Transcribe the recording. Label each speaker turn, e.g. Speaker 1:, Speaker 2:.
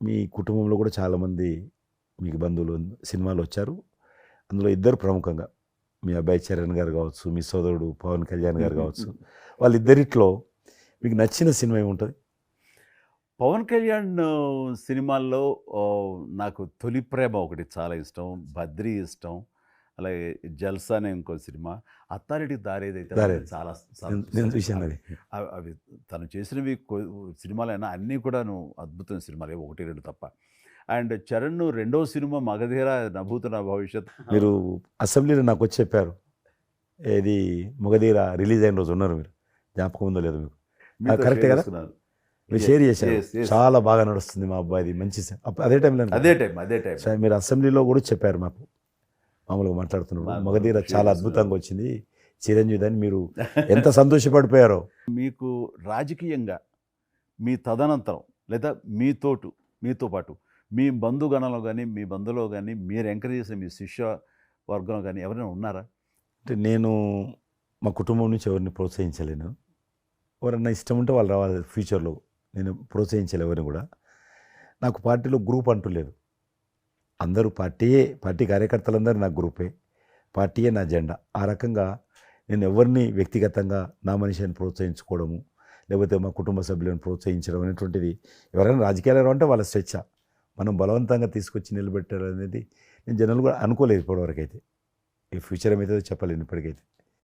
Speaker 1: మీ కుటుంబంలో కూడా చాలామంది మీకు బంధువులు సినిమాలో వచ్చారు. అందులో ఇద్దరు ప్రముఖంగా మీ అబ్బాయి చరణ్ గారు కావచ్చు, మీ సోదరుడు పవన్ కళ్యాణ్ గారు కావచ్చు. వాళ్ళిద్దరిట్లో మీకు నచ్చిన సినిమా ఏముంటుంది?
Speaker 2: పవన్ కళ్యాణ్ సినిమాల్లో నాకు 'తొలి ప్రేమ' ఒకటి చాలా ఇష్టం. 'బద్రి' ఇష్టం. అలాగే 'జల్సా' అనే ఇంకో సినిమా. 'అత్తారింటికి దారేదైతే' నాకు
Speaker 1: దారేది.
Speaker 2: చాలా
Speaker 1: నేను
Speaker 2: సంతోషాన్ని
Speaker 1: చూశాను
Speaker 2: అవి
Speaker 1: అది.
Speaker 2: అవి అవి తను చేసినవి సినిమాలైనా అన్నీ కూడాను అద్భుతమైన సినిమాలే 1, 2 తప్ప. అండ్ చరణ్ రెండో సినిమా 'మగధీర నభూతో నా భవిష్యత్'
Speaker 1: మీరు అసెంబ్లీలో నాకు వచ్చి చెప్పారు. ఏది 'మొగధీర' రిలీజ్ అయిన రోజు ఉన్నారు మీరు. జ్ఞాపకం ఉందో లేదో మీకు?
Speaker 2: మీతో
Speaker 1: కరెక్టే
Speaker 2: షేర్
Speaker 1: కదా?
Speaker 2: చేసుకున్నాను.
Speaker 1: మీరు షేర్ చేశారు.
Speaker 2: యెస్. యెస్.
Speaker 1: చాలా బాగా నడుస్తుంది మా అబ్బాయిది మంచి అదే టైంలో
Speaker 2: అదే టైం.
Speaker 1: మీరు అసెంబ్లీలో కూడా చెప్పారు మాకు. మామూలుగా మాట్లాడుతున్నారు. 'మొగధీర'
Speaker 2: షేర్
Speaker 1: చాలా
Speaker 2: చేసుకున్నాను.
Speaker 1: అద్భుతంగా వచ్చింది. చిరంజీవి అని మీరు ఎంత సంతోషపడిపోయారో.
Speaker 2: మీకు రాజకీయంగా మీ తదనంతరం లేదా మీతో పాటు మీ బంధుగణంలో కానీ మీ బంధువులో కానీ మీరు ఎంకరేజ్ చేసిన మీ శిష్య వర్గంలో కానీ ఎవరైనా ఉన్నారా?
Speaker 1: అంటే నేను మా కుటుంబం నుంచి ఎవరిని ప్రోత్సహించలేను. ఎవరన్నా ఇష్టం ఉంటే వాళ్ళు రావాలి ఫ్యూచర్లో. నేను ప్రోత్సహించలే ఎవరిని కూడా. నాకు పార్టీలో గ్రూప్ అంటూ లేదు. అందరూ పార్టీ కార్యకర్తలందరూ నా గ్రూపే. పార్టీయే నా జెండా. ఆ రకంగా నేను ఎవరిని వ్యక్తిగతంగా నా మనిషిని ప్రోత్సహించుకోవడము, లేకపోతే మా కుటుంబ సభ్యులను ప్రోత్సహించడం అనేటువంటిది ఎవరైనా రాజకీయాలు అంటే వాళ్ళ స్వేచ్ఛ. మనం బలవంతంగా తీసుకొచ్చి నిలబెట్టాలనేది నేను జనరల్గా అనుకోలేదు ఇప్పటివరకు అయితే. ఈ ఫ్యూచర్ ఏమవుతుందో చెప్పలేను ఇప్పటికైతే.